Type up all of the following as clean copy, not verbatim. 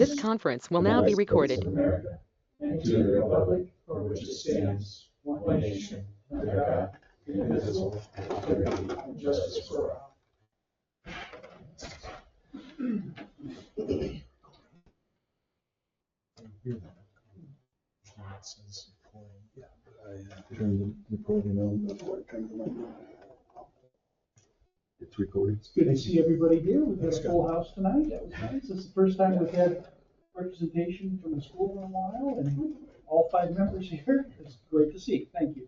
This conference will now be recorded. America, and to the republic for which it stands, one nation, under God, indivisible, with liberty and justice for all. Turn the recording on before it comes on. It's recording. It's good to see everybody here. We've had a full house tonight. That was nice. This is the first time we've had representation from the school in a while, and all 5 members here. It's great to see. Thank you.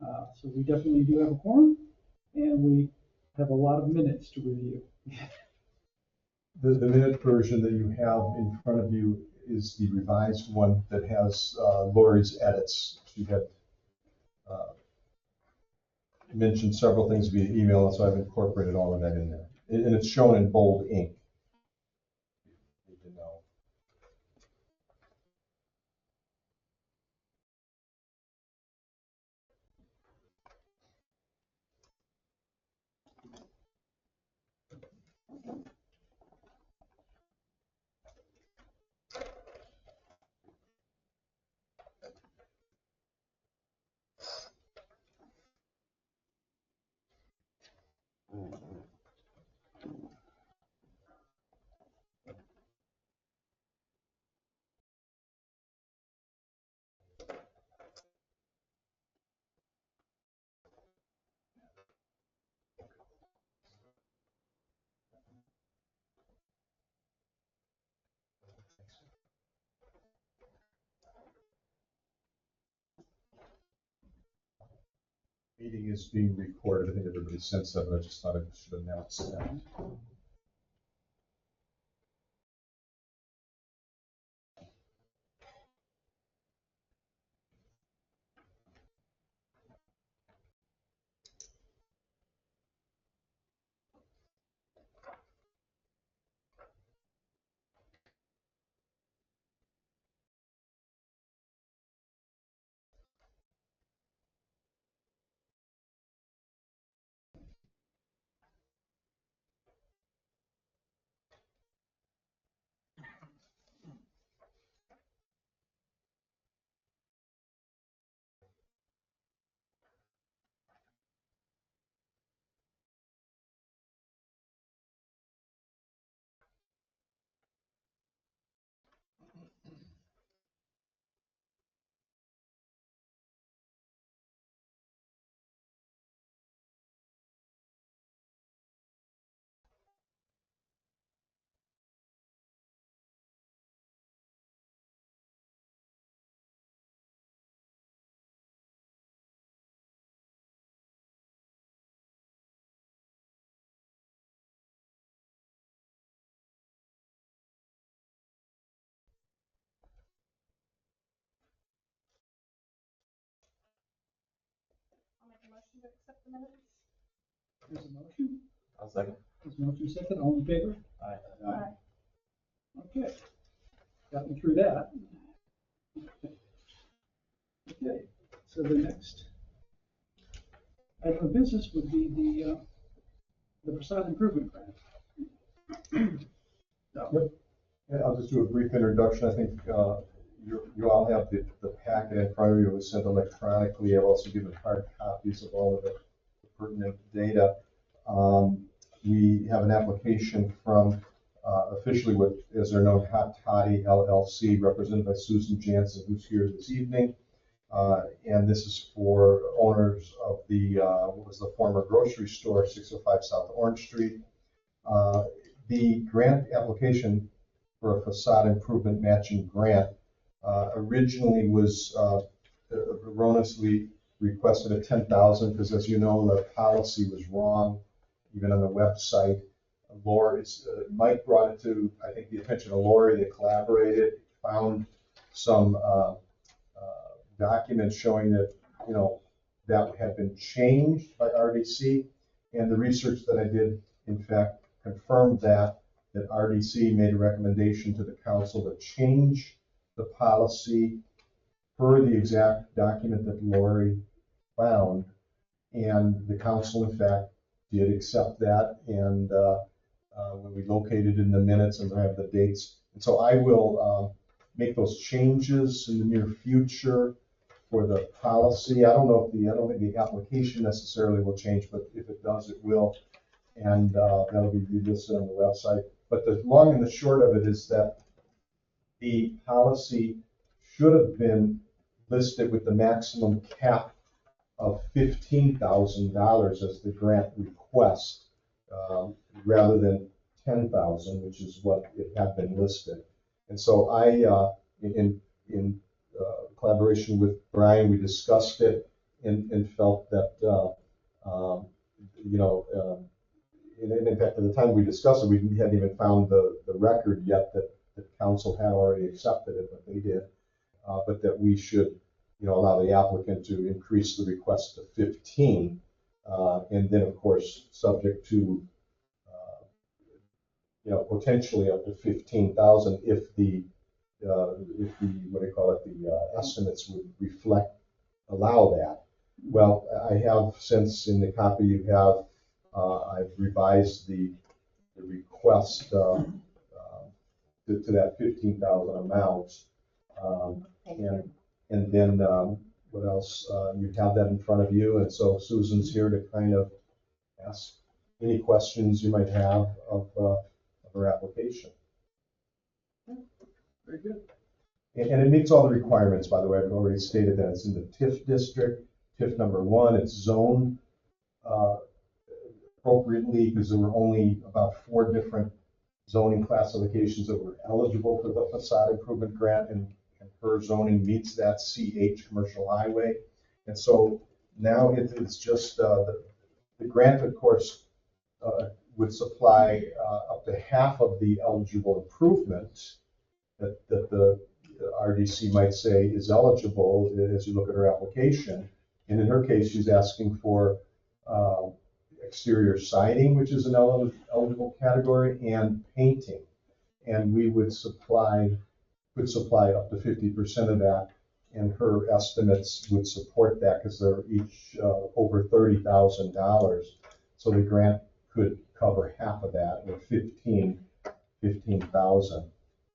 So we definitely do have a quorum, and we have a lot of minutes to review. The minute version that you have in front of you is the revised one that has Lori's edits. She had mentioned several things via email, so I've incorporated all of that in there. And it's shown in bold ink. You need to know. Meeting is being recorded. I think everybody sensed that, but I just thought I should announce that. Motion to accept the minutes. There's a motion. I'll second. There's a motion second. All in favor? Aye. Aye. Okay. Got me through that. Okay. So the next item of business would be the facade improvement grant. Yep. Yeah, I'll just do a brief introduction. I think you all have the packet in front of you. It was sent electronically. I've also given hard copies of all of the pertinent data. We have an application from officially what is they're known Hot Toddy LLC, represented by Susan Jansen, who's here this evening. And this is for owners of the what was the former grocery store, 605 South Orange Street. The grant application for a facade improvement matching grant originally was erroneously requested at $10,000 because, as you know, the policy was wrong, even on the website. Mike brought it to, I think, the attention of Lori. They collaborated, found some documents showing that, that had been changed by RDC, and the research that I did, in fact, confirmed that RDC made a recommendation to the council to change the policy per the exact document that Lori found, and the council, in fact, did accept that, and when we locate it in the minutes and have the dates. And so I will make those changes in the near future for the policy. I don't think the application necessarily will change, but if it does, it will. And that'll be listed on the website. But the long and the short of it is that the policy should have been listed with the maximum cap of $15,000 as the grant request, rather than 10,000, which is what it had been listed. And so I, in collaboration with Brian, we discussed it and felt that, in fact, at the time we discussed it, we hadn't even found the record yet that the council had already accepted it, but they did. But that we should, allow the applicant to increase the request to 15, and then, of course, subject to, potentially up to 15,000 if the what do you call it, the estimates would allow that. Well, I have since in the copy you have, I've revised the request to that 15,000 amount. And then what else? You have that in front of you, and so Susan's here to kind of ask any questions you might have of her application. Very good. And it meets all the requirements, by the way. I've already stated that it's in the TIF district, TIF number 1. It's zoned appropriately because there were only about 4 different zoning classifications that were eligible for the facade improvement grant, and her zoning meets that CH commercial highway. And so now it's just the grant, of course, would supply up to half of the eligible improvements that the RDC might say is eligible as you look at her application. And in her case, she's asking for exterior siding, which is an eligible category, and painting. And we could supply up to 50% of that, and her estimates would support that because they're each over $30,000. So the grant could cover half of that, or 15,000.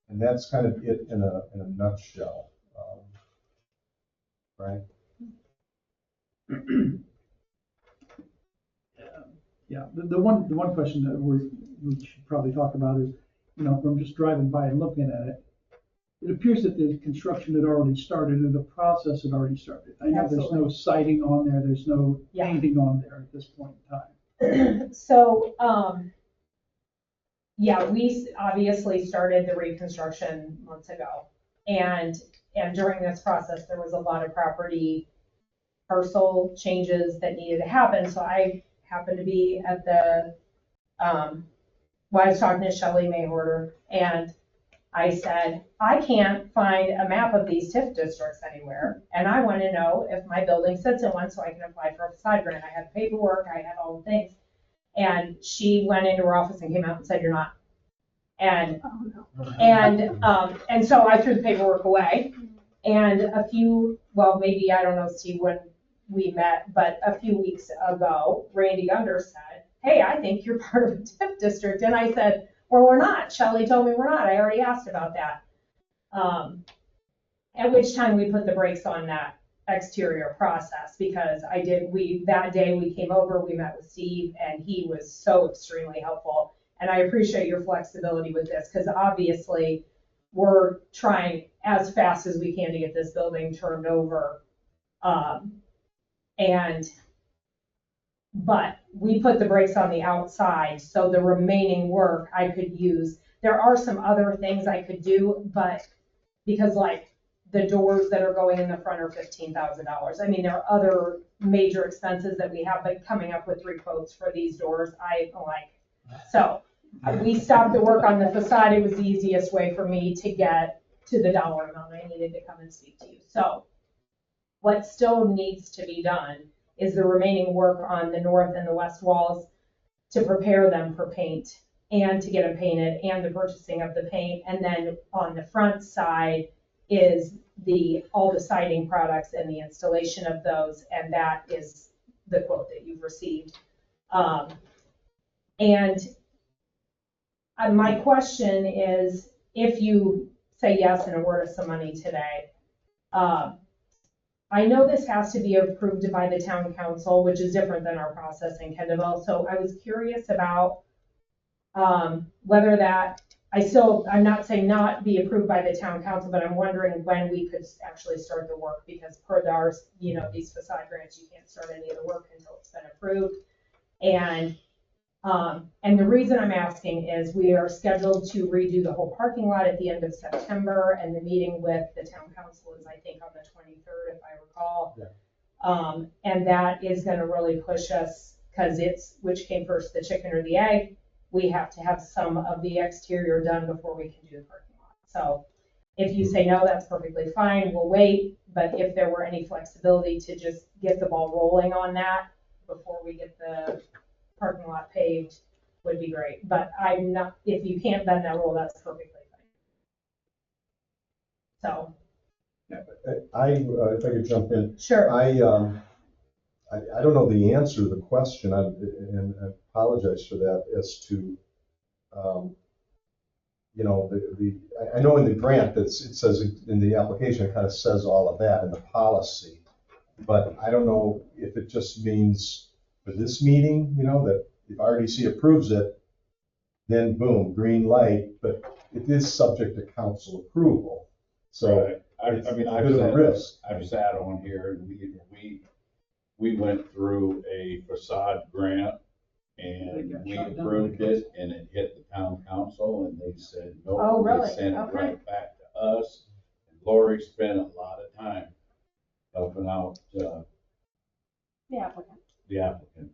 And that's kind of it in a nutshell, right? Yeah. The one question that we should probably talk about is, from just driving by and looking at it, it appears that the construction had already started and the process had already started. I know there's no siding on there, there's no painting on there at this point in time. So, yeah, we obviously started the reconstruction months ago. And during this process, there was a lot of property parcel changes that needed to happen. So I happened to be at the, I was talking to Shelley Mayhorter, and I said, I can't find a map of these TIF districts anywhere, and I want to know if my building sits in one so I can apply for a facade grant. I had paperwork, I had all the things. And she went into her office and came out and said, you're not. And so I threw the paperwork away. And maybe, I don't know, Steve, when we met, but a few weeks ago, Randy Gunder said, hey, I think you're part of a TIF district. And I said, well, we're not. Shelley told me we're not. I already asked about that. At which time we put the brakes on that exterior process, because that day we came over, we met with Steve, and he was so extremely helpful. And I appreciate your flexibility with this, because obviously we're trying as fast as we can to get this building turned over. But we put the brakes on the outside, so the remaining work I could use. There are some other things I could do, but because the doors that are going in the front are $15,000. I mean, there are other major expenses that we have, but coming up with 3 quotes for these doors, so we stopped the work on the facade. It was the easiest way for me to get to the dollar amount I needed to come and speak to you. So what still needs to be done is the remaining work on the north and the west walls to prepare them for paint and to get them painted, and the purchasing of the paint. And then on the front side is all the siding products and the installation of those, and that is the quote that you've received. And my question is, if you say yes and award us some money today, I know this has to be approved by the town council, which is different than our process in Kendallville. So I was curious about whether that, I'm not saying not be approved by the town council, but I'm wondering when we could actually start the work, because per ours, these facade grants, you can't start any of the work until it's been approved. And the reason I'm asking is we are scheduled to redo the whole parking lot at the end of September, and the meeting with the town council is, I think, on the 23rd, if I recall. Yeah. And that is gonna really push us, because it's, which came first, the chicken or the egg? We have to have some of the exterior done before we can do the parking lot. So if you say no, that's perfectly fine, we'll wait. But if there were any flexibility to just get the ball rolling on that before we get the parking lot paved, would be great. But I'm not, if you can't bend that rule, that's perfectly fine. So. If I could jump in. Sure. I don't know the answer to the question, and I apologize for that, as to, I know in the grant that it says in the application, it kind of says all of that in the policy, but I don't know if it just means for this meeting, that if RDC approves it, then boom, green light, but it is subject to council approval. So right. it's I mean, a bit of a risk. I've sat on here and we went through a facade grant and we approved it, and it hit the town council and they said no. Oh, really? They sent it Okay. right back to us. And Lori spent a lot of time helping out The applicant. the applicant.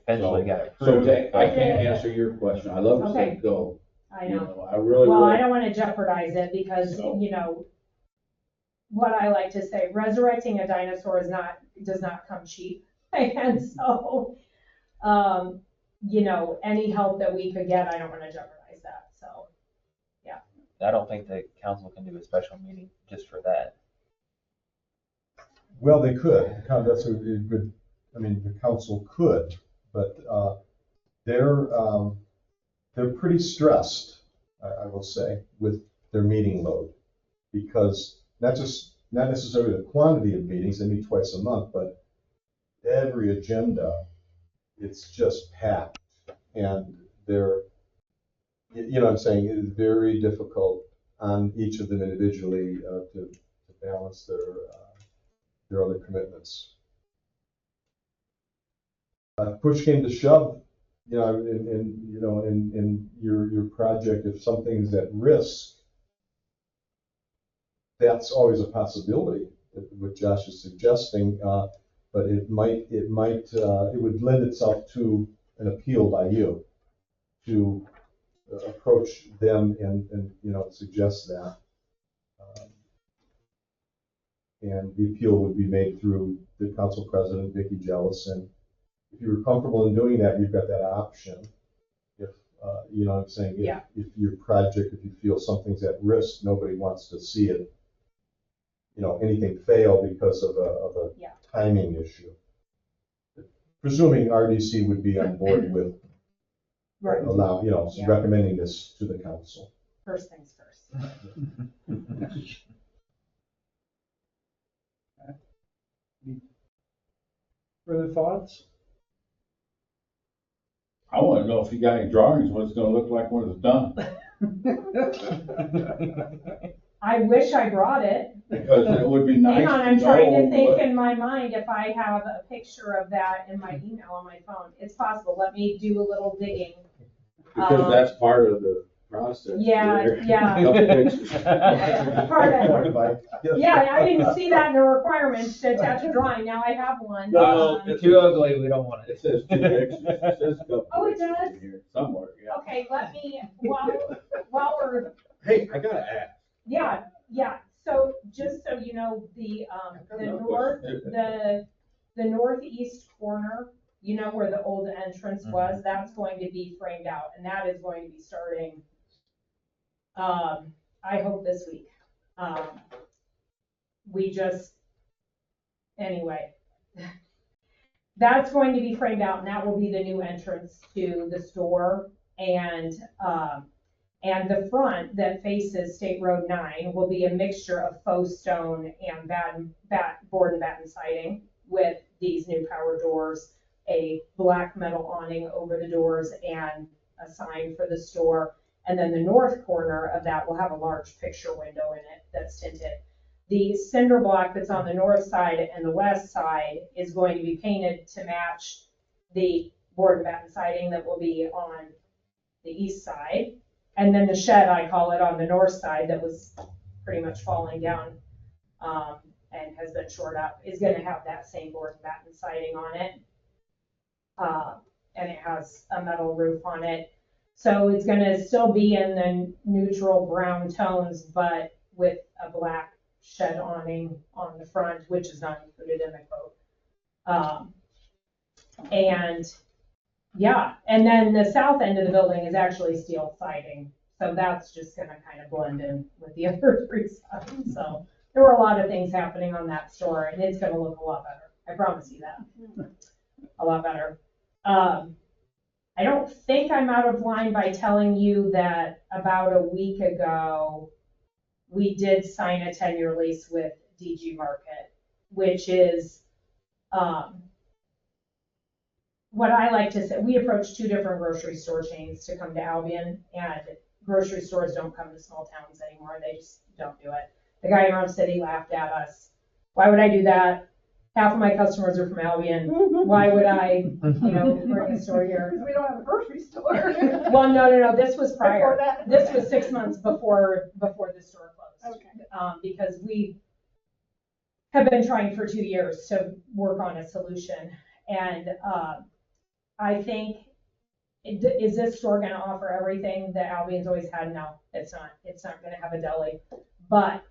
Eventually So- got it So approved. I can't answer your question. I love to say Okay. go. I know. I really Well, I would. don't want to jeopardize it because, No. what I like to say, resurrecting a dinosaur does not come cheap. And so, any help that we could get, I don't want to jeopardize that. So, I don't think the council can do a special meeting just for that. Well, they could. That's a good. I mean, the council could, but they're pretty stressed, I will say, with their meeting load, because not necessarily the quantity of meetings, they meet twice a month, but every agenda, it's just packed, and they're, what I'm saying, it is very difficult on each of them individually to balance their other commitments. Push came to shove, in your project, if something's at risk, that's always a possibility, what Josh is suggesting, but it would lend itself to an appeal by you to approach them and suggest that. And the appeal would be made through the council president, Vicki Jellison. If you were comfortable in doing that, you've got that option. If, what I'm saying, if your project, if you feel something's at risk, nobody wants to see it, anything fail because of a timing issue. Presuming RDC would be on board with recommending this to the council. first things first. Further thoughts? I want to know if you got any drawings, what it's going to look like when it's done. I wish I brought it. Because it would be nice Hang on, I'm to trying to know think what- in my mind if I have a picture of that in my email on my phone. It's possible. Let me do a little digging. Because that's part of the process. Yeah, there. yeah. Couple pictures. Part of Yeah, I didn't see that in the requirements to attach a drawing. Now I have one. No, It's too ugly, we don't want It it. says two pictures, it says a couple. Oh, it pictures does? in here Somewhere, yeah. Okay, let me, while we're, Hey, I gotta ask. yeah. So just so you know, the northeast corner, where the old entrance was, that's going to be framed out, and that is going to be starting, I hope this week. Anyway, that's going to be framed out, and that will be the new entrance to the store. And the front that faces State Road 9 will be a mixture of faux stone and board and batten siding with these new power doors, a black metal awning over the doors, and a sign for the store. And then the north corner of that will have a large picture window in it that's tinted. The cinder block that's on the north side and the west side is going to be painted to match the board and batten siding that will be on the east side. And then the shed, I call it, on the north side that was pretty much falling down and has been shored up, is going to have that same board and batten siding on it. And it has a metal roof on it. So it's going to still be in the neutral brown tones, but with a black shed awning on the front, which is not included in the quote. And yeah, and then the south end of the building is actually steel siding. So that's just going to kind of blend in with the other three sides. So there were a lot of things happening on that store, and it's going to look a lot better. I promise you that. A lot better. I don't think I'm out of line by telling you that about a week ago, we did sign a 10-year lease with DG Market, which is what I like to say. We approached 2 different grocery store chains to come to Albion, and grocery stores don't come to small towns anymore. They just don't do it. The guy in our city laughed at us. Why would I do that? Half of my customers are from Albion. Why would I, bring a store here? We don't have a grocery store. Well, no. This was prior. Before that? This was 6 months before the store closed. Okay. Because we have been trying for 2 years to work on a solution. And I think, is this store going to offer everything that Albion's always had? No, it's not. It's not going to have a deli. But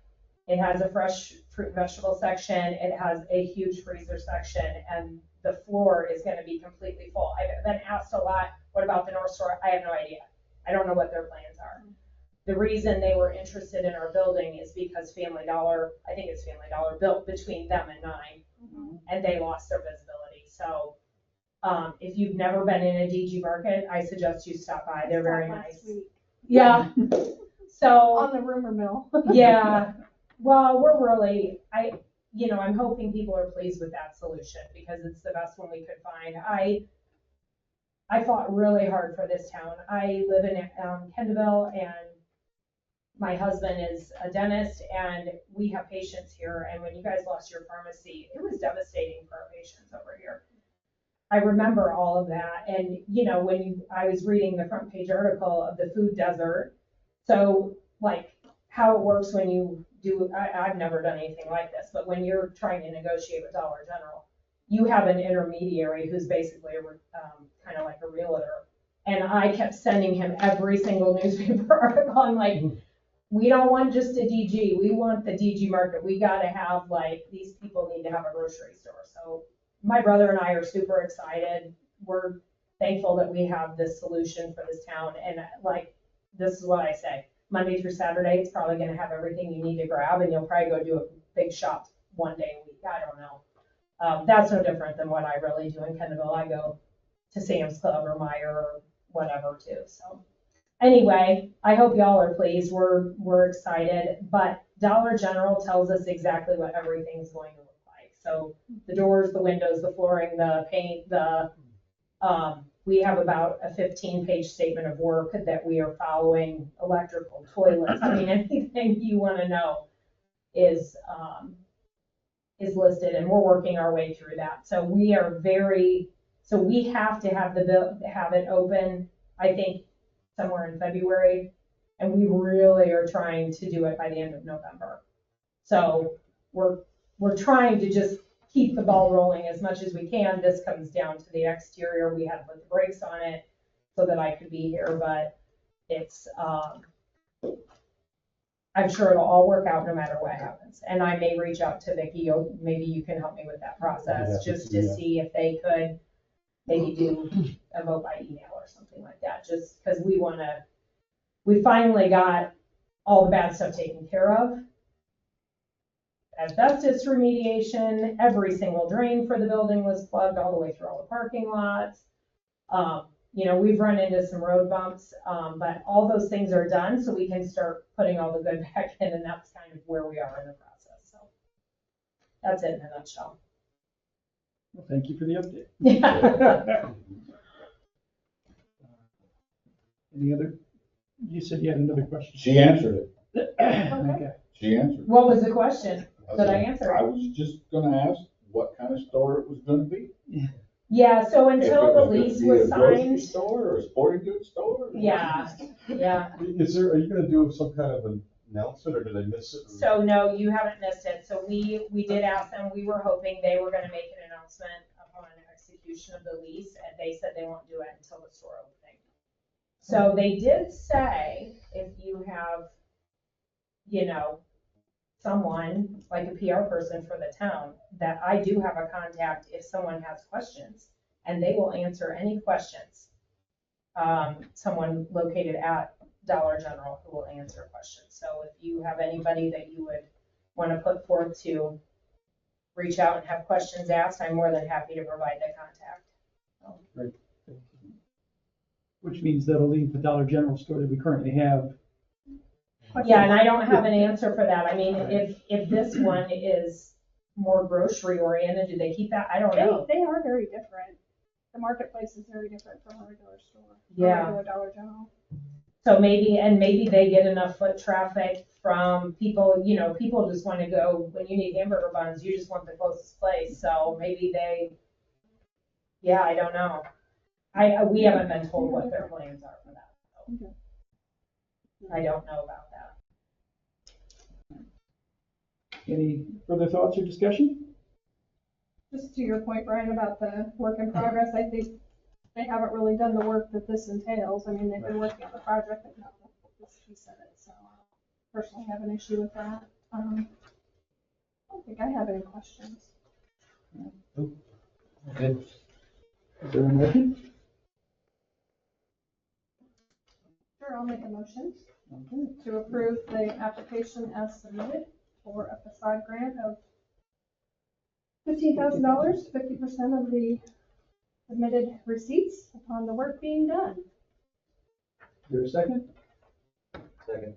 it has a fresh fruit and vegetable section. It has a huge freezer section, and the floor is going to be completely full. I've been asked a lot, what about the North Store? I have no idea. I don't know what their plans are. The reason they were interested in our building is because Family Dollar, I think it's Family Dollar, built between them and 9, and they lost their visibility. So if you've never been in a DG Market, I suggest you stop by. They're very nice. Yeah. So On the rumor mill. yeah. Well, we're really, I'm hoping people are pleased with that solution because it's the best one we could find. I fought really hard for this town. I live in Kendallville, and my husband is a dentist, and we have patients here. And when you guys lost your pharmacy, it was devastating for our patients over here. I remember all of that. And, I was reading the front page article of the food desert. So, how it works when you do, I've never done anything like this, but when you're trying to negotiate with Dollar General, you have an intermediary who's basically kind of like a realtor. And I kept sending him every single newspaper article. I'm like, we don't want just a DG. We want the DG Market. We got to have, these people need to have a grocery store. So my brother and I are super excited. We're thankful that we have this solution for this town. And this is what I say. Monday through Saturday, it's probably going to have everything you need to grab, and you'll probably go do a big shop one day a week. I don't know. That's no different than what I really do in Kendallville. I go to Sam's Club or Meijer or whatever too. So anyway, I hope y'all are pleased. We're excited, but Dollar General tells us exactly what everything's going to look like. So the doors, the windows, the flooring, the paint, we have about a 15-page statement of work that we are following, electrical, toilets. I mean, anything you want to know is listed, and we're working our way through that. So we have to have it open, I think, somewhere in February, and we really are trying to do it by the end of November. So we're trying to just keep the ball rolling as much as we can. This comes down to the exterior. We had to put the brakes on it so that I could be here, but it's, I'm sure it'll all work out no matter what happens. And I may reach out to Vicki, maybe you can help me with that process, just to see if they could maybe do a vote by email or something like that, just because we finally got all the bad stuff taken care of. asbestos remediation, every single drain for the building was plugged all the way through all the parking lots. You know, we've run into some road bumps, but all those things are done, so we can start putting all the good back in, and that's kind of where we are in the process, so. That's it in a nutshell. Well, thank you for the update. Yeah. Any other, you said you had another question. She answered it. Okay. She answered it. What was the question? Did I answer I it? was just gonna ask what kind of store it was gonna be. Yeah, so If it until the was gonna lease be was a grocery signed, store or a sporting goods store? yeah, yeah. Are you gonna do some kind of an announcement, or did I miss it? So no, you haven't missed it. So we did ask them, we were hoping they were gonna make an announcement upon execution of the lease, and they said they won't do it until the store opening. So they did say, if you have, you know, someone, like a PR person for the town, that I do have a contact if someone has questions, and they will answer any questions. Someone located at Dollar General who will answer questions. So if you have anybody that you would want to put forth to reach out and have questions asked, I'm more than happy to provide the contact. Great. Which means that'll leave the Dollar General store that we currently have. Yeah, and I don't have an answer for that. I mean, if this one is more grocery oriented, do they keep that? I don't know. They are very different. The marketplace is very different from a regular store. Yeah. A regular Dollar General. So maybe they get enough foot traffic from people, you know, people just want to go, when you need hamburger buns, you just want the closest place. So maybe yeah, I don't know. We haven't been told what their plans are for that. So. Okay. I don't know about that. Any further thoughts or discussion? Just to your point, Brian, about the work in progress, I think they haven't really done the work that this entails. I mean, they've been working on the project, but not this piece of it, so I personally have an issue with that. I don't think I have any questions. Good. Is there a motion? Sure, I'll make a motion Okay. to approve the application as submitted for a facade grant of $15,000, 50% of the submitted receipts upon the work being done. Is there a second? Second.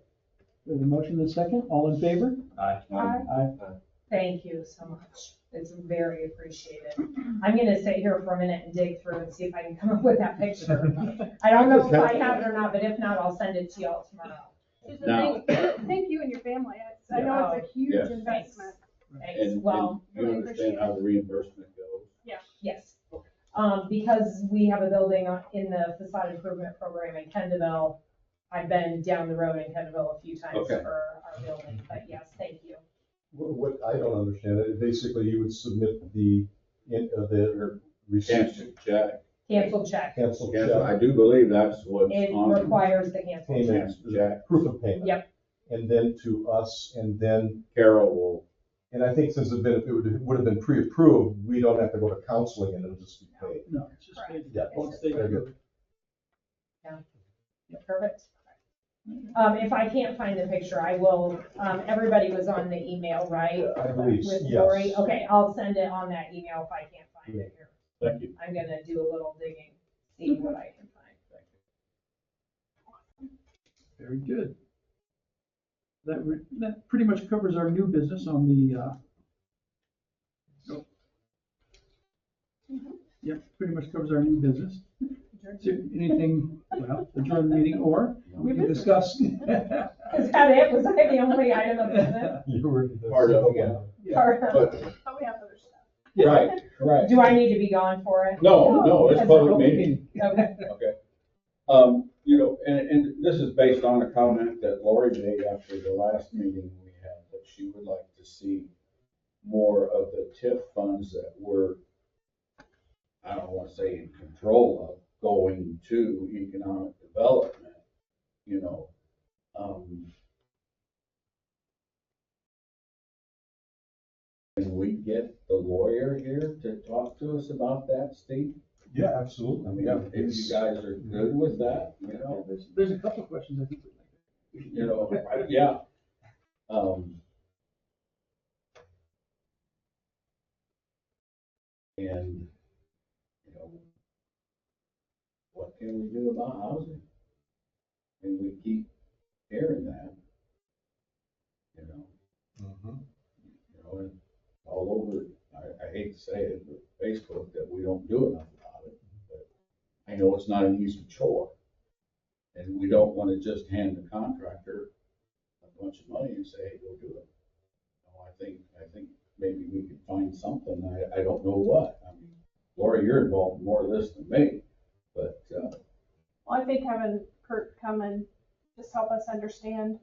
There's a motion and a second. All in favor? Aye. Aye. Aye. Thank you so much. It's very appreciated. I'm gonna sit here for a minute and dig through and see if I can come up with that picture. I don't know if I have it or not, but if not, I'll send it to y'all tomorrow. Susan, Now- thank you and your family. I know it's a huge Yes. investment. Thanks. And Well, you understand how the reimbursement goes? yes. Because we have a building in the facade improvement program in Kendallville. I've been down the road in Kendallville a few times Okay. for our building, but yes, thank you. What I don't understand, basically you would submit the receipt, Cancel check. Canceled check. cancel Cancel, I check, do believe that's what's It on. requires the canceled check. payment, Cancel check. proof of payment. Yep. And then to us, and then, Carol will, and I think since it would have been pre-approved, we don't have to go to counseling and it'll just be paid. No, it's just paid. Yeah. Once they Very good. Perfect. If I can't find the picture, I will, everybody was on the email, right? I believe, With yes. Lori? Okay, I'll send it on that email if I can't find it here. thank you. I'm gonna do a little digging, see what I can find. Very good. That pretty much covers our new business on the, Yep, pretty much covers our new business. Is there anything, well, adjourn the meeting, or we can discuss. Is that it? Was I the only item of business? You were. Part of it, yeah. Or- But, But we have other stuff. right, right. Do I need to be gone for it? No, it's That's public Open meeting. Okay. Okay. You know, and this is based on a comment that Lori made after the last meeting we had, that she would like to see more of the TIF funds that were, I don't want to say in control of, going to economic development, you know. Can we get the lawyer here to talk to us about that, Steve? Yeah, I absolutely. mean, Yeah, if you guys are good with that, you know, There's a couple of questions I think. yeah. And, you know, what can we do about housing? And we keep hearing that, you know. Mhm. You know, and all over, I hate to say it, but Facebook, that we don't do enough about it. But I know it's not an easy chore. And we don't want to just hand the contractor a bunch of money and say, hey, go do it. No, I think maybe we could find something. I don't know what. I mean, Laura, you're involved in more of this than me, but, Well, I think having Kurt come and just help us understand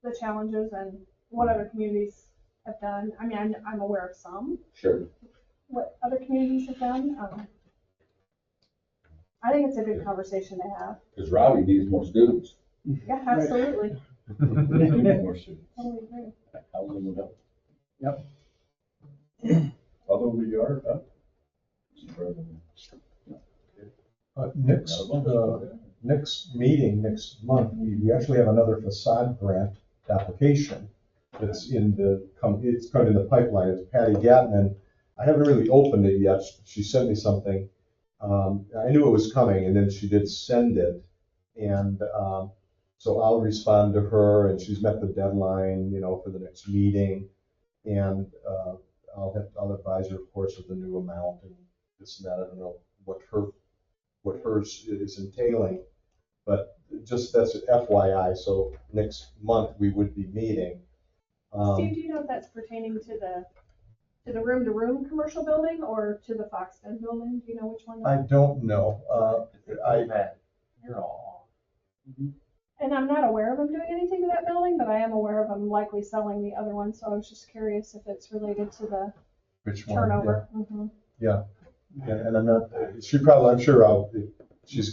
the challenges and what other communities have done. I mean, I'm aware of some, sure. what other communities have done. I think it's a good conversation to have. Because Robbie needs more students. Yeah, absolutely. More students. Totally agree. Housing would help. Yep. Although we are up. Next meeting, next month, we actually have another facade grant application that's it's kind of in the pipeline. It's Patty Gatman. I haven't really opened it yet. She sent me something. I knew it was coming, and then she did send it. And so I'll respond to her, and she's met the deadline, for the next meeting. And I'll advise her, of course, of the new amount and this and that. I don't know what hers is entailing, but just that's FYI. So next month we would be meeting. Steve, do you know if that's pertaining to the room-to-room commercial building or to the Foxton building? Do you know which one? I don't know. You're all And I'm not aware of them doing anything to that building, but I am aware of them likely selling the other one. So I was just curious if it's related to the Which one? turnover. Mm-hmm. Yeah, and I'm not. She's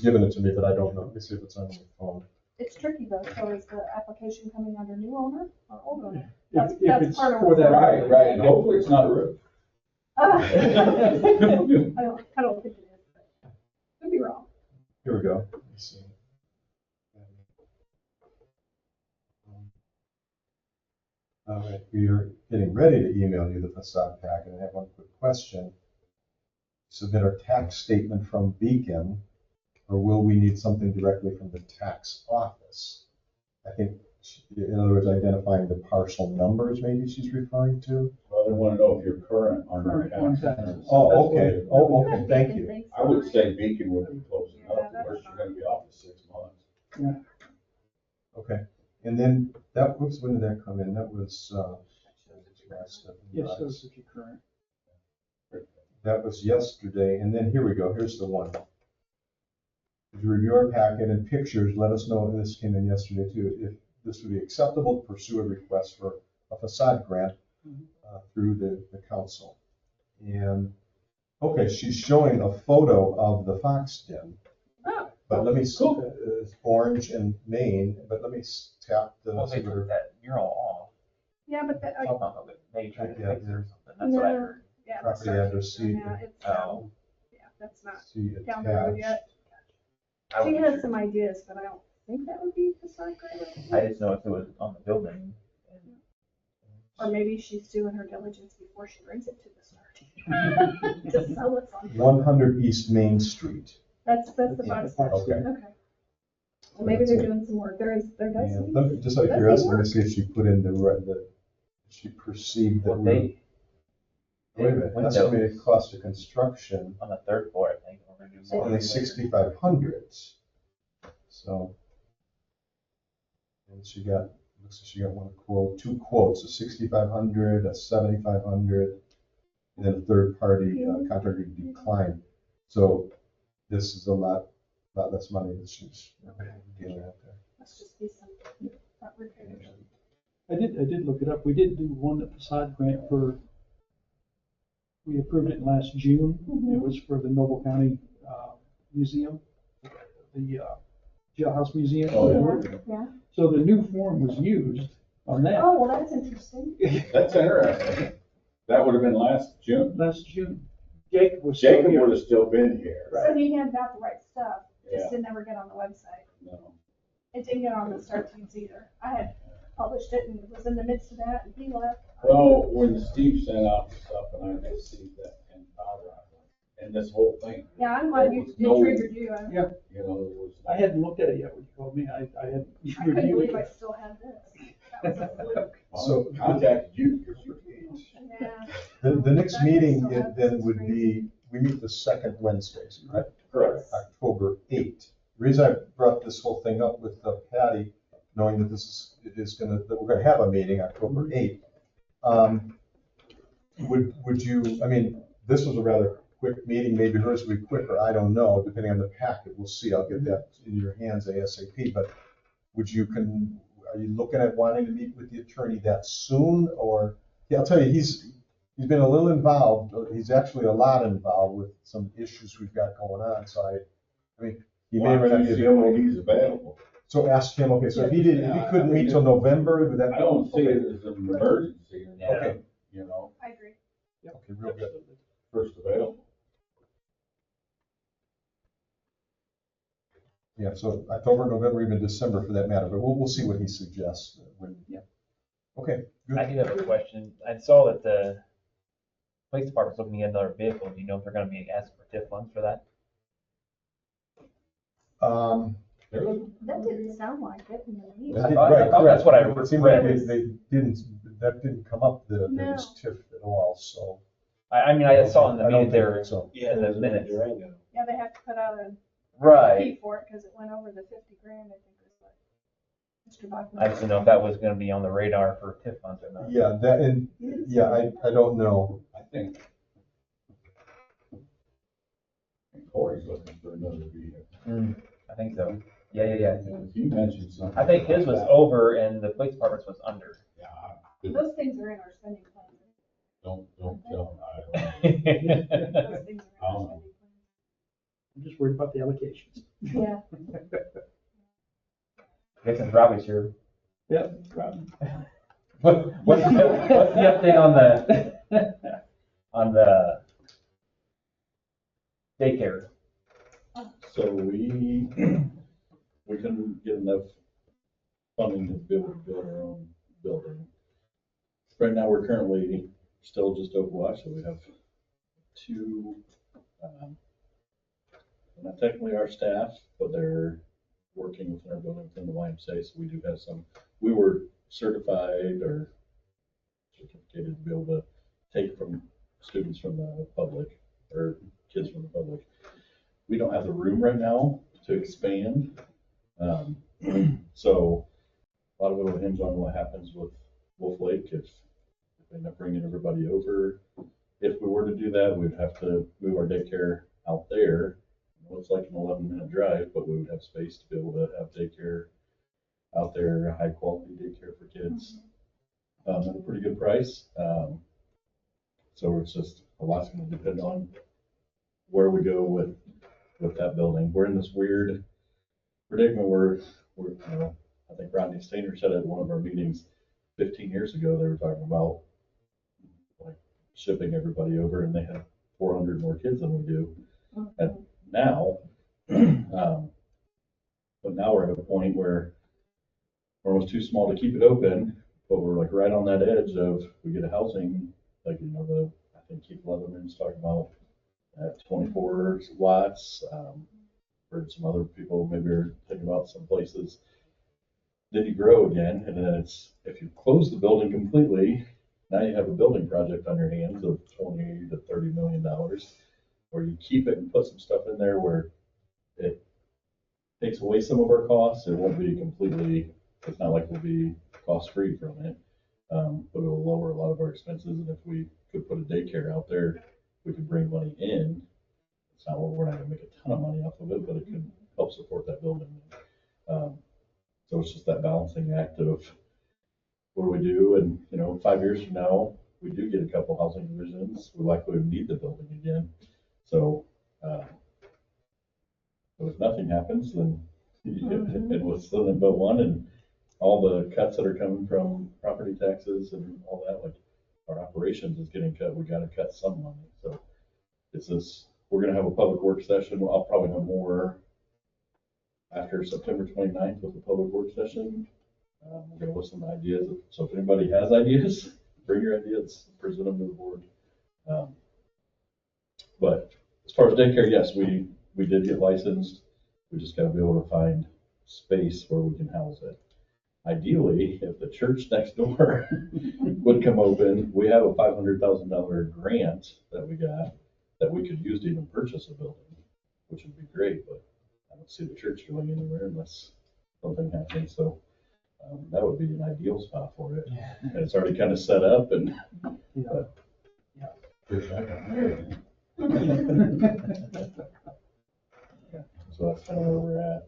given it to me, but I don't know. Let me see if it's on my phone. It's tricky though. So is the application coming under new owner or old owner? If That's it's part of for what's that. going Right, and hopefully it's not a roof. I don't think it is. But could be wrong. Here we go. Let me see. All right, we are getting ready to email you the facade packet. I have one quick question. Submit our tax statement from Beacon, or will we need something directly from the tax office? I think, in other words, identifying the parcel numbers maybe she's referring to. Well, they want to know if you're current on your Current on tax. taxes. Oh, okay. Oh, okay. Thank you. I would say Beacon would be close Yeah, enough, that's where she's fine. gonna be off for 6 months. Okay. And then when did that come in? That was Yes, those if you're current. that was yesterday. And then here we go. Here's the one. If you review our packet and pictures, let us know, and this came in yesterday too, if this would be acceptable to pursue a request for a facade grant through the council. And, okay, she's showing a photo of the Fox Den. Oh. But let me, it's orange and Maine, but let me tap the. well, they took that. You're all Yeah, but that, off. They tried to Yeah, fix it or something. That's what I No. heard. yeah. Property that's address, not- see. Yeah, it's, Oh. yeah, that's not See down the road attached. yet. I She wasn't has sure. some ideas, but I don't think that would be facade grant. I just know if it was on the building. Or maybe she's doing her diligence before she brings it to the start. To sell it on. 100 East Main Street. That's the Yeah, box. Okay. Okay. Well, maybe they're doing some work. There does And seem. let me, just out of Does curiosity, it let me see if she put in she perceived that Well, we. Wait a minute, windows estimated cost of construction, on the third floor, I think. We're gonna do more only later. 6,500. So. And looks like she got two quotes, a 6,500, a 7,500, and then a third party contractor declined. So this is a lot less money that she's dealing with there. Must just be some front repairs. I did look it up. We did do one facade grant we approved it last June. Mhm. It was for the Noble County Museum, the Jailhouse Museum. Oh, Yeah. So the new form was used on that Oh, well, that's interesting. That's interesting. That would have been last June. last June. Jacob was still Jacob here. would have still been here. So he had got the right stuff, Yeah. just didn't ever get on the website. No. It didn't get on the Star Teams either. I had published it and was in the midst of that and he left. Well, when Steve sent out the stuff and I received that $10,000, I in this whole thing. Yeah, I'm glad There was it no- triggered you. I Yeah. You know, there was. I hadn't looked at it yet when you called me. I had couldn't reviewed believe I it. still had this. That was a fluke. So- Contacted you because you're. Yeah. The next That is meeting so then that's would crazy. be, we meet the second Wednesdays, right? Correct. October 8th. The reason I brought this whole thing up with Patty, knowing that that we're gonna have a meeting October 8th. Would you, I mean, this was a rather quick meeting, maybe hers will be quicker, I don't know, depending on the packet, we'll see, I'll get that in your hands ASAP, but are you looking at wanting to meet with the attorney that soon, or, yeah, I'll tell you, he's been a little involved, he's actually a lot involved with some issues we've got going on, so I mean, he may or may not be available. He's available. So ask him, okay, so if he couldn't meet till November, would that? I don't see okay. it as an emergency. Okay. You know, I agree. Okay, real good. first available. Yeah, so October, November, even December for that matter, but we'll see what he suggests Yeah. Okay, I good. do have a question. I saw that the police department's looking to get another vehicle. Do you know if they're gonna be asking for TIF funds for that? That didn't sound like it in the meeting. I thought that's what I It seemed like read. that didn't come up, there No. was TIF at all, so. I mean, I saw in the I don't meeting there, think so. in the minutes. Yeah, they have to put out a Right. fee for it because it went over the 50 grand, I think is what Mr. Bachman. I just didn't know if that was gonna be on the radar for TIF funds or not. Yeah, I don't know. I think Corey's looking for another vehicle. I think so. Yeah. You mentioned something. I think his was over and the police department's was under. Yeah, Those things are in our spending plan. don't tell him. Those things are in our spending plan. I'm just worried about the allocations. Yeah. Guess it's Robbie's here. Yeah. What's the update on the daycare? So we couldn't get enough funding to be able to build our own building. Right now, we're currently still just Overwatch, so we have two, not technically our staff, but they're working within our building within the YMCA, so we do have some, we were certified or certificated to be able to take from students from the public, or kids from the public. We don't have the room right now to expand. So a lot of it will hinge on what happens with Wolf Lake if we end up bringing everybody over. If we were to do that, we'd have to move our daycare out there. It looks like an 11-minute drive, but we would have space to be able to have daycare out there, high quality daycare for kids at a pretty good price. So it's just a lot's going to depend on where we go with that building. We're in this weird predicament where we're, I think Rodney Stainer said at one of our meetings 15 years ago, they were talking about like shipping everybody over and they have 400 more kids than we do. And now, but now we're at a point where we're almost too small to keep it open, but we're like right on that edge of, we get a housing, like, I think Keith Leatherman's talking about at 24 watts. Heard some other people maybe are thinking about some places. Then you grow again, and then if you close the building completely, now you have a building project on your hands of $20 to $30 million, or you keep it and put some stuff in there where it takes away some of our costs. It won't be completely, it's not like we'll be cost free from it, but it'll lower a lot of our expenses. And if we could put a daycare out there, we could bring money in. It's not, we're not gonna make a ton of money off of it, but it could help support that building. So it's just that balancing act of what do we do? And, 5 years from now, we do get a couple housing divisions, we likely would need the building again. So, if nothing happens, then it was still in built one, and all the cuts that are coming from property taxes and all that, like our operations is getting cut, we gotta cut some money. So it's this, we're gonna have a public work session. I'll probably know more after September 29th with the public work session. We're gonna listen to ideas. So if anybody has ideas, bring your ideas, present them to the board. But As far as daycare, yes, we did get licensed. We just gotta be able to find space where we can house it. Ideally, if the church next door would come open, we have a $500,000 grant that we got that we could use to even purchase a building, which would be great, but I don't see the church going anywhere unless something happens, so that would be an ideal spot for it. And it's already kind of set up and. So that's kind of where we're at.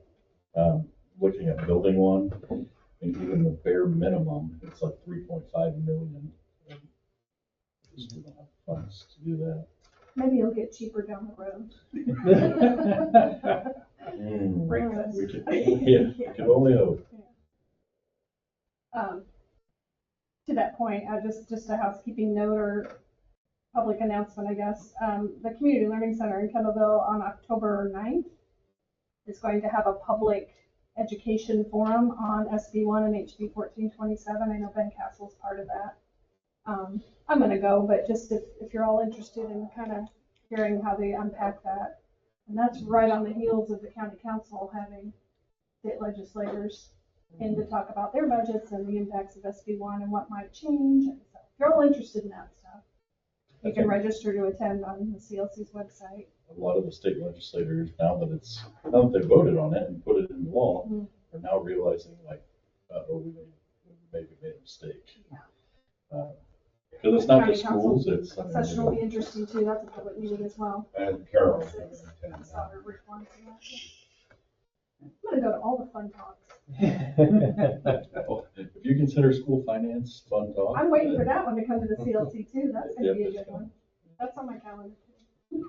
Looking at building one, and even the bare minimum, it's like 3.5 million. Just don't have funds to do that. Maybe you'll get cheaper down the road. Breakfast. We can only hope. To that point, just a housekeeping note or public announcement, I guess. The Community Learning Center in Kendallville on October 9th is going to have a public education forum on SB1 and HB 1427. I know Ben Castle's part of that. I'm going to go, but just if you're all interested in kind of hearing how they unpack that. And that's right on the heels of the county council having state legislators in to talk about their budgets and the impacts of SB1 and what might change. And so if you're all interested in that stuff, you can register to attend on the CLC's website. A lot of the state legislators, now that they voted on it and put it in the law, are now realizing like, we maybe made a mistake. Because it's not County the schools, it's. Session will be interesting too. That's a public meeting as well. And Carol. I saw her response to that. I'm gonna go to all the fun talks. If you consider school finance fun talk. I'm waiting for that one to come to the CLC too. That's gonna be a good one. That's on my calendar too.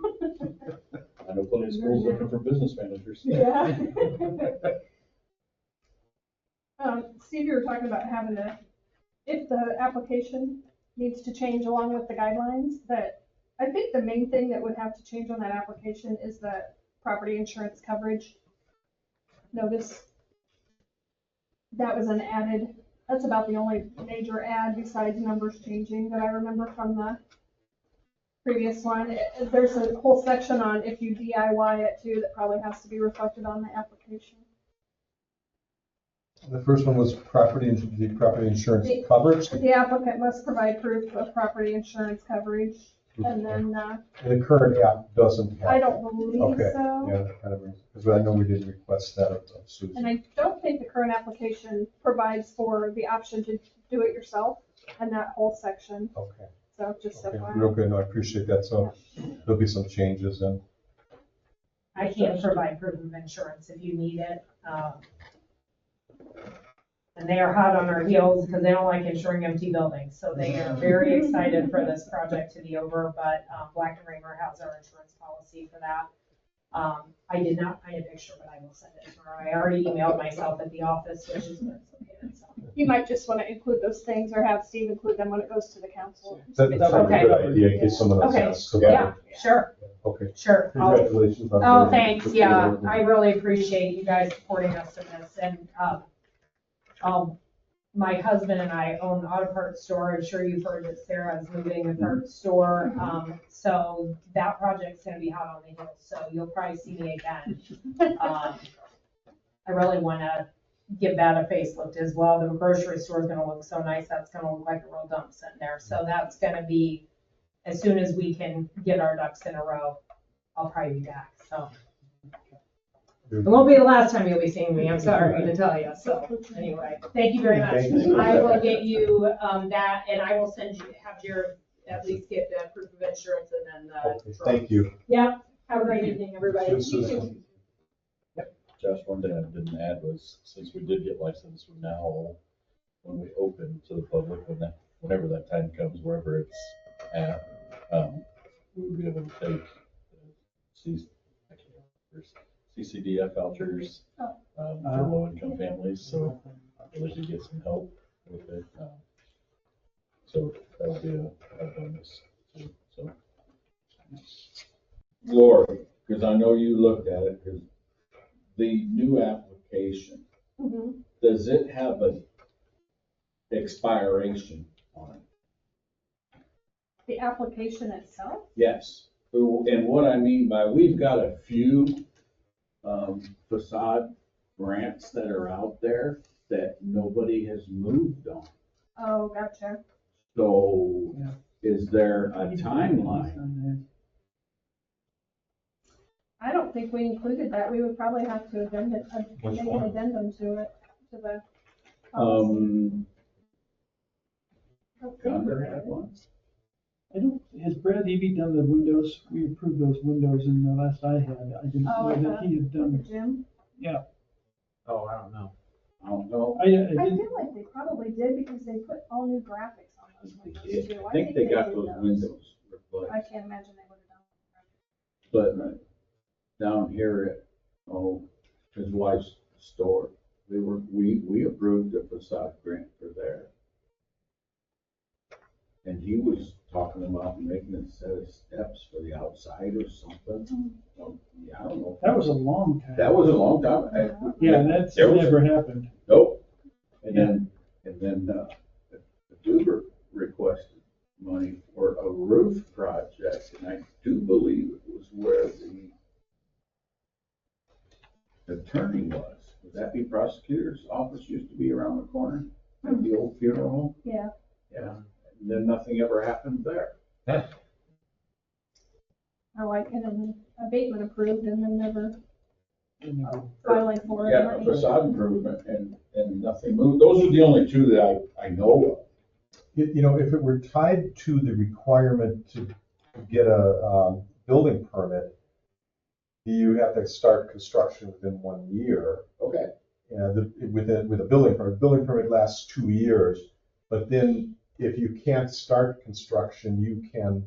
I know plenty of schools looking for business managers. Yeah. Steve, you were talking about if the application needs to change along with the guidelines, that I think the main thing that would have to change on that application is the property insurance coverage notice. That was that's about the only major add besides numbers changing that I remember from the previous one. There's a whole section on if you DIY it too that probably has to be reflected on the application. The first one was the property insurance coverage. The applicant must provide proof of property insurance coverage, and then, And the current app doesn't have. I don't believe Okay, so. yeah, that kind of brings, because I know we did request that of Susan. And I don't think the current application provides for the option to do it yourself in that whole section, Okay, so just okay, FYI. real good, no, I appreciate that, so there'll be some changes then. I can provide proof of insurance if you need it. And they are hot on our heels because they don't like insuring empty buildings. So they are very excited for this project to be over, but Black and Raymer has our insurance policy for that. I did not find a picture, but I will send it tomorrow. I already emailed myself at the office, which is where it's located. So. You might just want to include those things or have Steve include them when it goes to the council. That would be a good idea in case someone else Okay. asks. So Yeah, sure, Okay, sure. congratulations. on Oh, the- thanks, yeah, I really appreciate you guys supporting us in this, and, my husband and I own an auto parts store. I'm sure you've heard that Sarah is moving a parts store. So that project's gonna be hot on the hill, so you'll probably see me again. I really wanna give that a facelift as well. The grocery store is gonna look so nice. That's gonna look like a real dump sitting there. So that's gonna be, as soon as we can get our ducks in a row, I'll probably be back, so. It won't be the last time you'll be seeing me, I'm sorry to tell you, so, anyway, thank you very much. Thank you. I will get you, that, and I will send you, have your, at least get the proof of insurance and then Okay, the. thank you. Yep, have a great evening, everybody. You too, Susan. Josh, one thing I didn't add was, since we did get licensed, we now, when we open to the public, whenever that time comes, wherever it's at, we will be able to take CCDF vouchers for low-income families, so they could get some help with it. So that would be a bonus. So. Lori, because I know you looked at it, because the new application, does it have an expiration on it? The application itself? Yes. And what I mean by, we've got a few facade grants that are out there that nobody has moved on. Oh, gotcha. So Yeah. is there a timeline? I don't think we included that. We would probably have to addend it, Which make an one? addendum to it, to the policy. I don't think we Thunder did. had one. I don't, has Brad Eby done the windows? We approved those windows in the last I had. I didn't Oh, know at that he had the done, gym? yeah. Oh, I don't know. I don't know. I I didn't, feel like they probably did because they put all new graphics on those windows too. I think they got did those windows replaced. I can't imagine they would have done. But down here at, his wife's store, we approved a facade grant for there. And he was talking about making a set of steps for the outside or something. Well, yeah, I don't know. that was a long time. That was a long time. Yeah, that's There was- never happened. Nope. And then the Duber requested money for a roof project, and I do believe it was where the attorney was. Would that be prosecutor's office used to be around the corner at the old funeral home? Yeah. Yeah. And then nothing ever happened there. I like it, and abatement approved and then never And, filing for it. Yeah, a facade improvement and nothing moved. Those are the only two that I know of. You know, if it were tied to the requirement to get a building permit, you have to start construction within 1 year. Okay. And with a building permit lasts 2 years. But then if you can't start construction, you can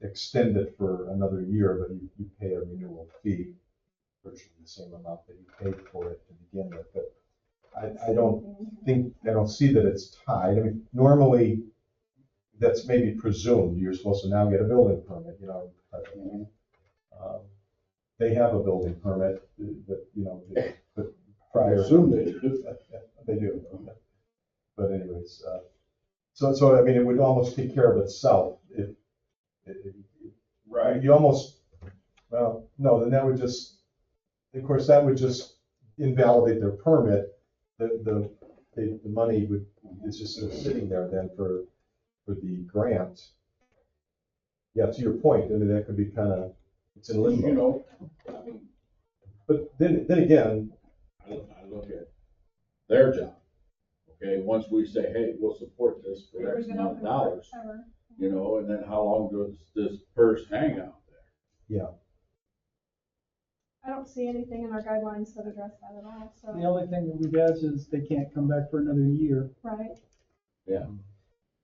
extend it for another year, but you pay a renewal fee, virtually the same amount that you paid for it to begin with. But I don't see that it's tied. I mean, normally that's maybe presumed. You're supposed to now get a building permit, you know. They have a building permit that, you know, but I prior. assume they do. They do. But anyways, so I mean, it would almost take care of itself if, Right. you almost, well, no, then that would just, of course, that would just invalidate their permit. The money is just sort of sitting there then for the grant. Yeah, to your point, I mean, that could be kind of, it's in limbo. You know, I mean, But then again, I look at their job. Okay, once we say, hey, we'll support this for X amount of dollars, you know, and then how long does this purse hang out there? I don't see anything in our guidelines that address that at all, the so, only thing that we've asked is they can't come back for another year. right,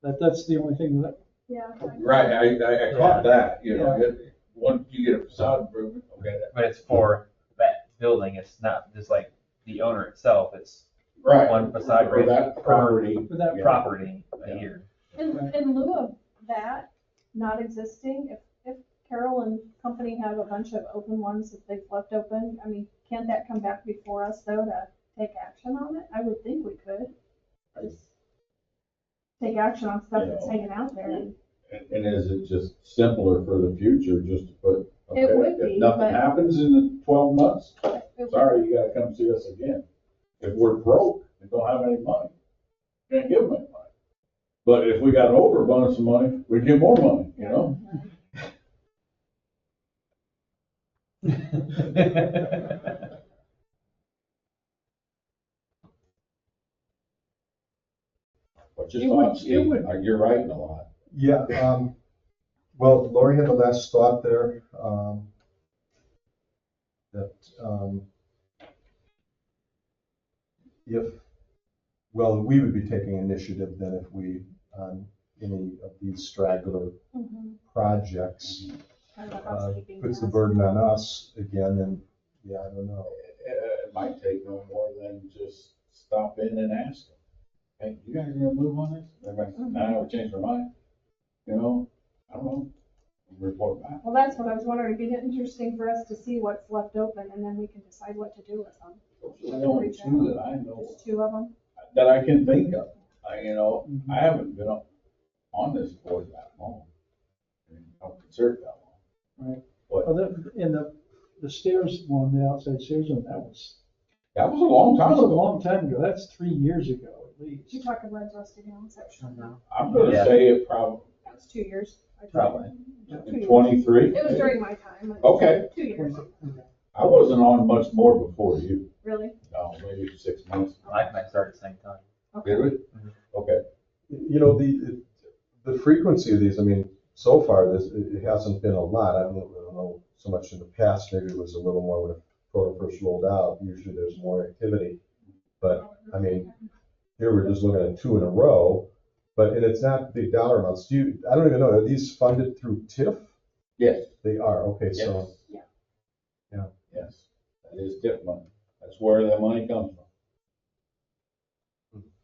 That's the only thing that, yeah. Right, I caught that, you know, once you get a facade improvement, okay, But it's for that building, it's not just like the owner itself, it's right. one facade For grant that per property. for that Yeah. property a Yeah. year. In lieu of that not existing, if Carol and company have a bunch of open ones that they've left open, I mean, can't that come back before us though to take action on it? I would think we could. Just take action on stuff that's hanging out there. And is it just simpler for the future just to put, okay, It would be, if nothing but- happens in the 12 months, It- sorry, you gotta come see us again. If we're broke and don't have any money, can't give them any money. But if we got an overabundance of money, we give more money, you know? What's your It would- thoughts, Steve? You're writing a lot. yeah, well, Lori had the last thought there, that, we would be taking initiative then if we, on any of these straggler Mhm. projects, Kind of a housekeeping puts the task. burden on us again, and, yeah, I don't know. It might take no more than just stop in and ask them, hey, you guys gonna move on this? Everybody, nah, we changed our mind. You know, I don't know, report back. Well, that's what I was wondering. It'd be interesting for us to see what's left open and then we can decide what to do with them. Those are the only two that I know Just two of them. that I can think of. I haven't been on this board that long. don't consider it that long. Right. What? Well, in the stairs one, the outside stairs one, that was That was a long a time ago. long time ago. That's 3 years ago at least. You're talking red rusted down section. I'm gonna Yeah. say it probably, That was 2 years. I took Probably. it. Yeah. 2 years. 23. It was during my time. Okay. 2 years. I wasn't on much more before you. Really? No, maybe 6 months. Mike and I started at the same time. Did we? Okay. You know, the frequency of these, I mean, so far, it hasn't been a lot. I don't know so much in the past, maybe it was a little more when the program first rolled out. Usually there's more activity. But, I mean, here we're just looking at 2 in a row, and it's not big dollar amounts. I don't even know, are these funded through TIF? Yes. They are, okay, so, Yes. That is tip money. That's where the money comes from.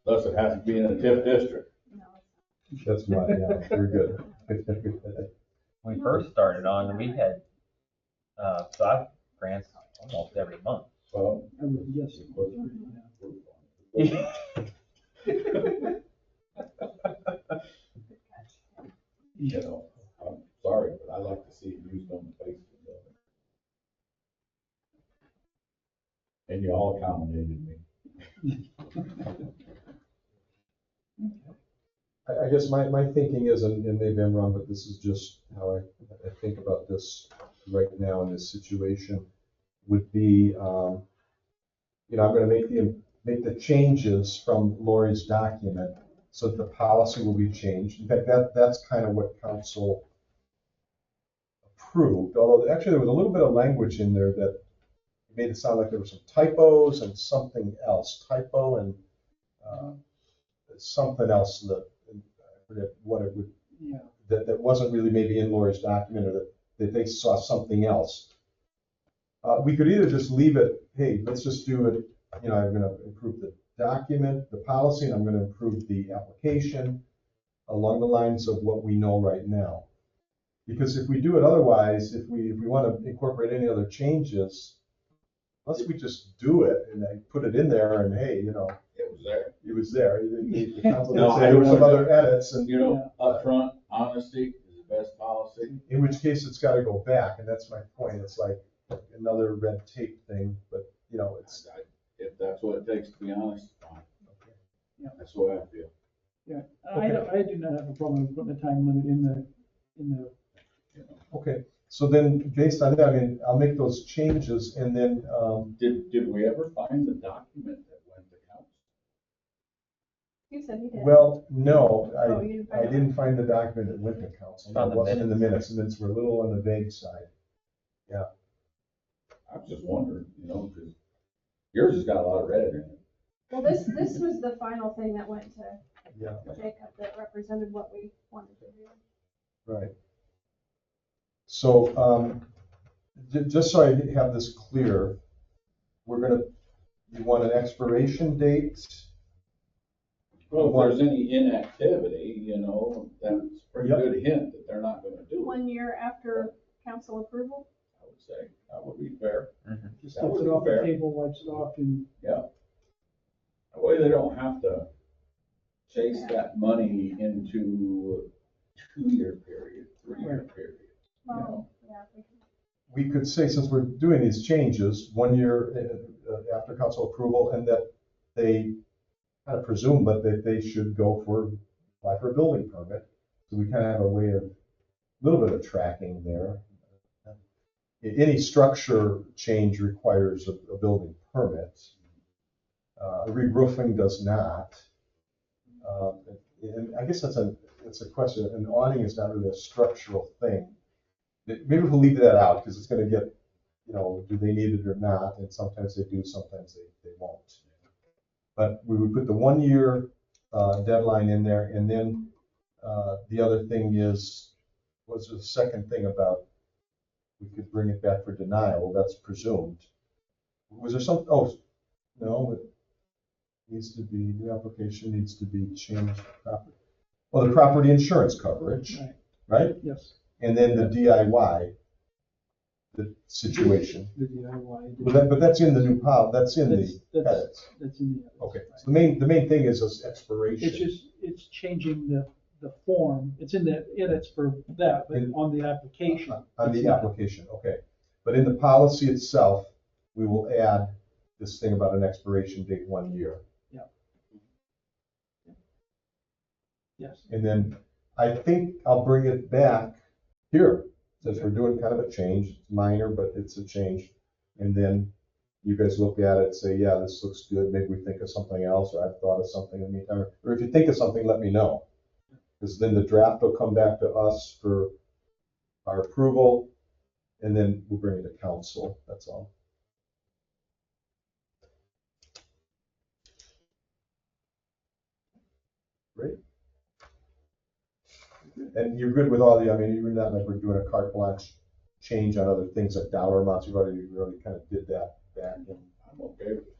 Thus, it has to be in a TIF district. No. that's why, yeah, we're good. When we first started on, we had, five grants almost every month. Well, Yes, it was. Yeah. you know, I'm sorry, but I like to see it used on the face of the building. And you all accommodated me. I guess my thinking is, and maybe I'm wrong, but this is just how I think about this right now in this situation, would be, I'm gonna make the changes from Lori's document so that the policy will be changed. In fact, that's kind of what council approved, although actually there was a little bit of language in there that made it sound like there were some typos and something else, typo and something else that, I forget what it would, Yeah. that wasn't really maybe in Lori's document, or that they saw something else. We could either just leave it, hey, let's just do it, I'm gonna improve the document, the policy, and I'm gonna improve the application along the lines of what we know right now. Because if we do it otherwise, if we wanna incorporate any other changes, unless we just do it and then put it in there and hey, It was there. it was there. The council No, did say I there were some don't- other edits, and Upfront honesty is the best policy. in which case it's gotta go back, and that's my point. It's like another red tape thing, but it's. If that's what it takes to be honest, fine. Yeah. That's the way I feel. Yeah, I do not have a problem with putting a time limit in the. Okay, so then based on that, I mean, I'll make those changes and then, Did we ever find the document that went to council? You said you did. well, no, Oh, you didn't I find it? didn't find the document that went to council. Found It the wasn't in the minutes, and it's a little on the vague side. I was just wondering, because yours has got a lot of red in it. Well, this was the final thing that went to Yeah, Jacob that represented what we wanted to do. right. So, just so I have this clear, you want an expiration date? Well, if there's any inactivity, that's a pretty Yep. good hint that they're not gonna do it, 1 year after council approval? I would say. That would be fair. Just That takes would it be off the fair. table, wipes it off, and That way they don't have to chase that money into 2-year period, 3-year period. Well, yeah. We could say, since we're doing these changes, 1 year after council approval, and that they kind of presume that they should apply for a building permit. So we kind of have a way of, a little bit of tracking there. Any structure change requires a building permit. Re-roofing does not. And I guess it's a question, an awning is not really a structural thing. Maybe we'll leave that out, because it's gonna get, do they need it or not, and sometimes they do, sometimes they won't. But we would put the 1 year deadline in there, and then the other thing was the second thing about, we could bring it back for denial, that's presumed. Was there no, it needs to be, the application needs to be changed. Well, the property insurance coverage, right? yes, And then the DIY, the situation. the DIY. But that's in the new that's in the edits. That's in the edits. Okay, so the main thing is this expiration. It's changing the form, it's in the edits for that, but on the application. On it's the not. application, okay. But in the policy itself, we will add this thing about an expiration date 1 year. Yes. And then I think I'll bring it back here, since we're doing kind of a change, it's minor, but it's a change. And then you guys look at it, say, yeah, this looks good, maybe we think of something else, or I've thought of something in the meantime. Or if you think of something, let me know. Because then the draft will come back to us for our approval, and then we'll bring it to council, that's all. Great. And you're good with all the, I mean, you're not like we're doing a carte blanche change on other things like dollar amounts, you've already really kind of did that back in. I'm okay with it.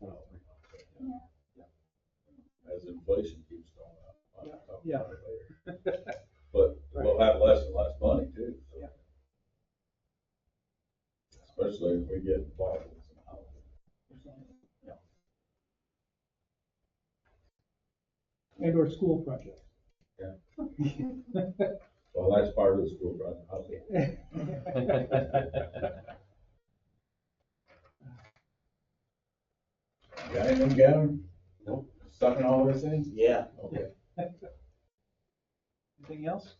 As inflation keeps going up. I'll talk Yeah. about it later. But we'll have less and less money too. So. Yeah. Especially if we get involved with some housing. And or school project. Yeah. Well, that's part of the school project. Housing. Got anything, Gavin? Nope. Sucking all this in? Yeah. Okay. Anything else?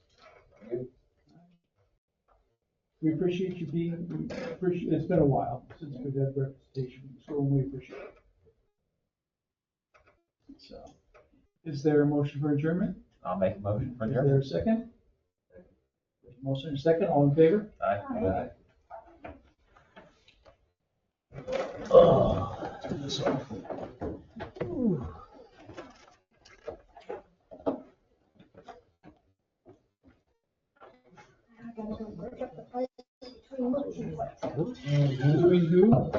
We appreciate you being, it's been a while since we've had representation from the school, and we appreciate it. So, is there a motion for adjournment? I'll make a motion for Is adjournment. there a second? Motion and a second, all in favor? Aye. I gotta go break up the place between motions. Between who?